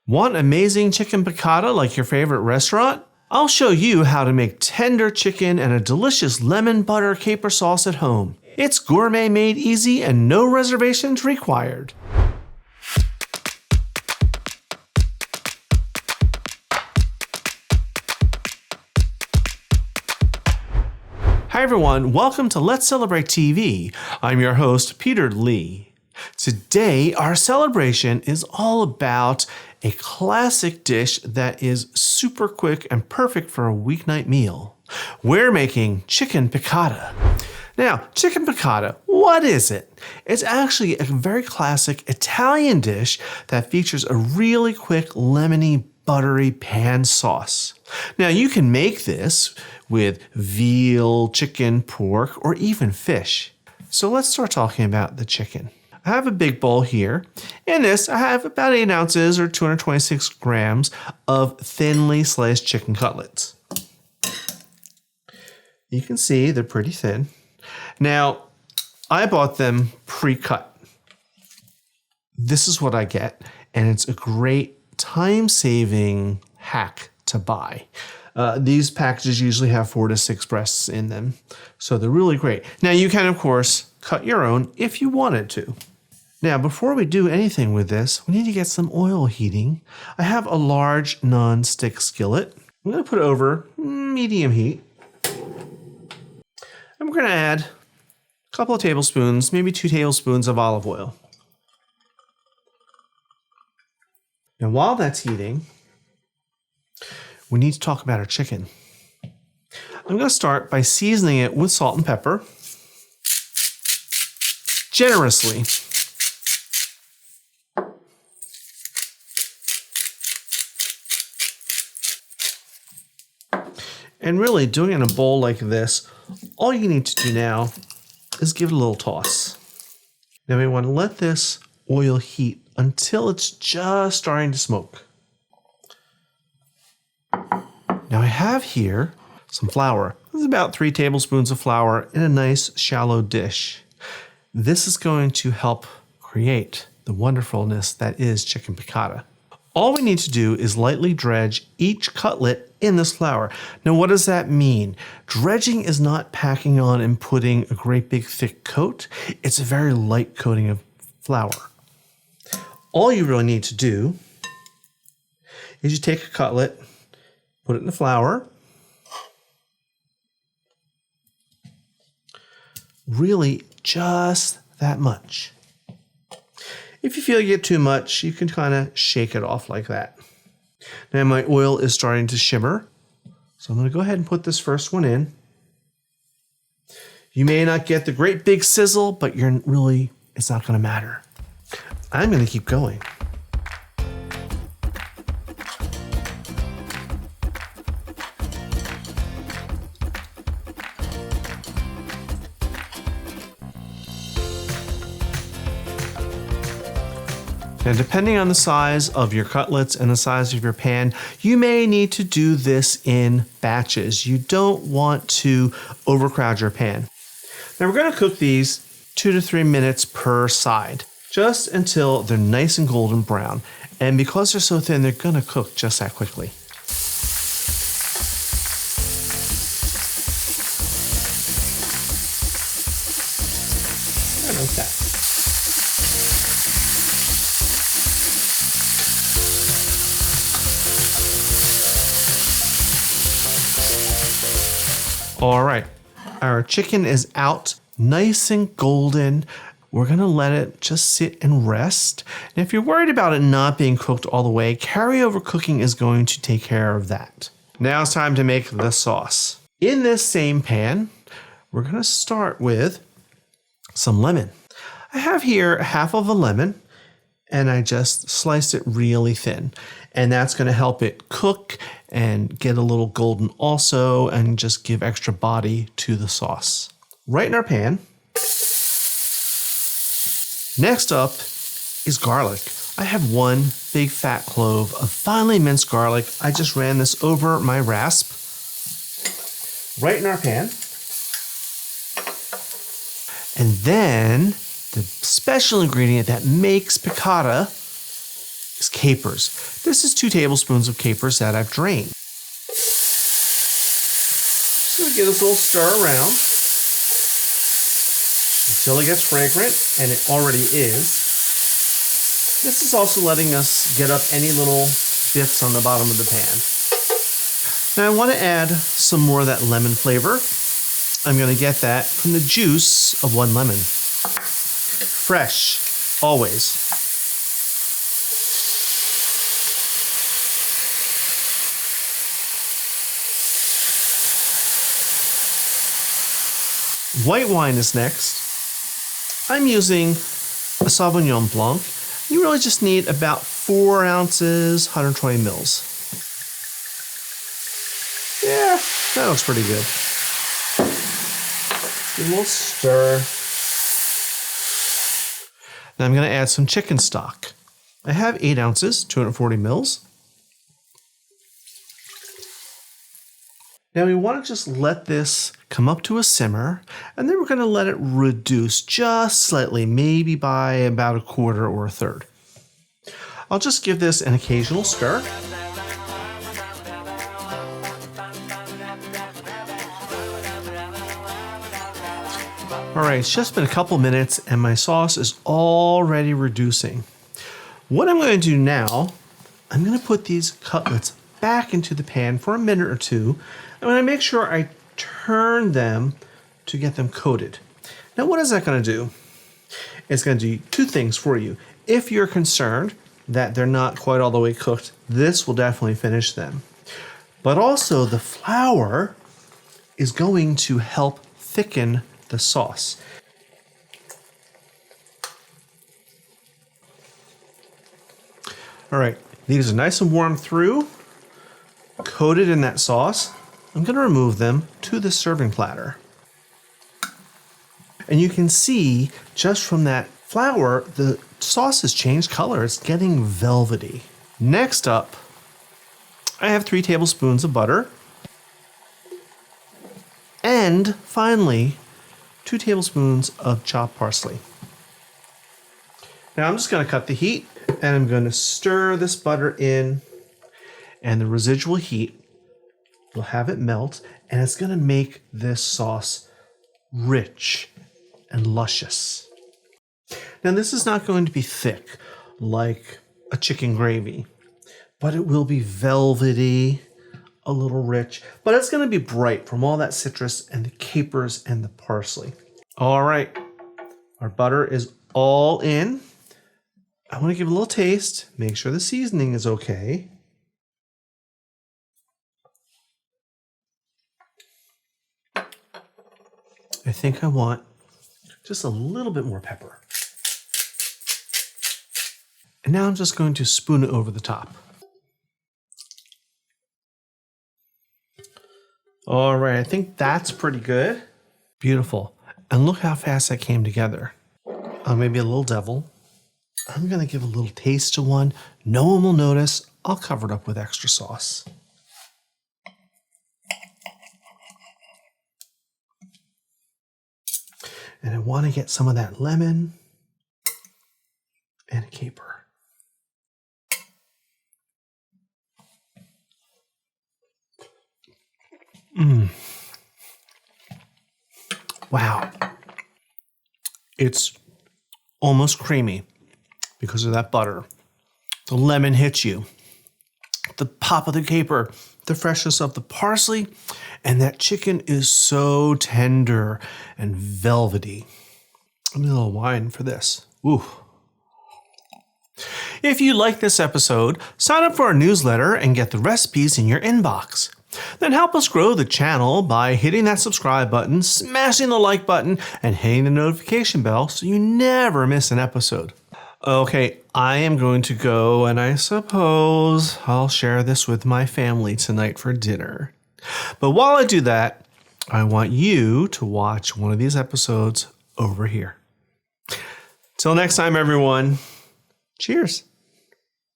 Want amazing chicken piccata like your favorite restaurant? I'll show you how to make tender chicken and a delicious lemon butter caper sauce at home. It's gourmet made easy and no reservations required. Hi everyone, welcome to Let's Celebrate TV. I'm your host, Peter Lee. Today, our celebration is all about a classic dish that is super quick and perfect for a weeknight meal. We're making chicken piccata. Now, chicken piccata, what is it? It's actually a very classic Italian dish that features a really quick, lemony, buttery pan sauce. Now, you can make this with veal, chicken, pork, or even fish. So let's start talking about the chicken. I have a big bowl here. In this, I have about 8 ounces or 226 grams of thinly sliced chicken cutlets. You can see they're pretty thin. Now, I bought them pre-cut. This is what I get, and it's a great time-saving hack to buy. These packages usually have 4 to 6 breasts in them, so they're really great. Now, you can, of course, cut your own if you wanted to. Now, before we do anything with this, we need to get some oil heating. I have a large non-stick skillet. I'm going to put it over medium heat. And we're going to add a couple of tablespoons, maybe 2 tablespoons of olive oil. Now, while that's heating, we need to talk about our chicken. I'm going to start by seasoning it with salt and pepper generously. And really, doing it in a bowl like this, all you need to do now is give it a little toss. Now we want to let this oil heat until it's just starting to smoke. Now I have here some flour. This is about 3 tablespoons of flour in a nice shallow dish. This is going to help create the wonderfulness that is chicken piccata. All we need to do is lightly dredge each cutlet in this flour. Now, what does that mean? Dredging is not packing on and putting a great big thick coat. It's a very light coating of flour. All you really need to do is you take a cutlet, put it in the flour, really just that much. If you feel you get too much, you can kind of shake it off like that. Now my oil is starting to shimmer, so I'm going to go ahead and put this first one in. You may not get the great big sizzle, but it's not going to matter. I'm going to keep going. Now, depending on the size of your cutlets and the size of your pan, you may need to do this in batches. You don't want to overcrowd your pan. Now, we're going to cook these 2 to 3 minutes per side, just until they're nice and golden brown. And because they're so thin, they're going to cook just that quickly. Like that. All right, our chicken is out nice and golden. We're gonna let it just sit and rest. And if you're worried about it not being cooked all the way, carryover cooking is going to take care of that. Now it's time to make the sauce. In this same pan, we're gonna start with some lemon. I have here half of a lemon, and I just sliced it really thin. And that's going to help it cook and get a little golden also, and just give extra body to the sauce. Right in our pan. Next up is garlic. I have 1 big fat clove of finely minced garlic. I just ran this over my rasp. Right in our pan. And then the special ingredient that makes piccata is capers. This is 2 tablespoons of capers that I've drained. Just going to give this a little stir around until it gets fragrant, and it already is. This is also letting us get up any little bits on the bottom of the pan. Now I want to add some more of that lemon flavor. I'm going to get that from the juice of 1 lemon. Fresh, always. White wine is next. I'm using a Sauvignon Blanc. You really just need about 4 ounces, 120 mils. Yeah, that looks pretty good. Give a little stir. Now I'm going to add some chicken stock. I have 8 ounces, 240 mils. Now we want to just let this come up to a simmer, and then we're going to let it reduce just slightly, maybe by about 1/4 or 1/3. I'll just give this an occasional stir. All right, it's just been a couple minutes and my sauce is already reducing. What I'm going to do now, I'm going to put these cutlets back into the pan for a minute or 2. I'm going to make sure I turn them to get them coated. Now, what is that going to do? It's going to do 2 things for you. If you're concerned that they're not quite all the way cooked, this will definitely finish them. But also the flour is going to help thicken the sauce. All right, these are nice and warm through, coated in that sauce. I'm going to remove them to the serving platter. And you can see just from that flour, the sauce has changed color. It's getting velvety. Next up, I have 3 tablespoons of butter. And finally, 2 tablespoons of chopped parsley. Now I'm just going to cut the heat and I'm going to stir this butter in, and the residual heat will have it melt, and it's going to make this sauce rich and luscious. Now this is not going to be thick like a chicken gravy, but it will be velvety, a little rich, but it's going to be bright from all that citrus and the capers and the parsley. All right, our butter is all in. I want to give it a little taste, make sure the seasoning is okay. I think I want just a little bit more pepper. And now I'm just going to spoon it over the top. All right, I think that's pretty good. Beautiful. And look how fast that came together. Maybe a little devil. I'm going to give a little taste to one. No one will notice. I'll cover it up with extra sauce. And I want to get some of that lemon and a caper. Wow. It's almost creamy because of that butter. The lemon hits you. The pop of the caper, the freshness of the parsley, and that chicken is so tender and velvety. I need a little wine for this. Ooh. If you like this episode, sign up for our newsletter and get the recipes in your inbox. Then help us grow the channel by hitting that subscribe button, smashing the like button, and hitting the notification bell so you never miss an episode. Okay, I am going to go, and I suppose I'll share this with my family tonight for dinner. But while I do that, I want you to watch one of these episodes over here. Till next time, everyone. Cheers.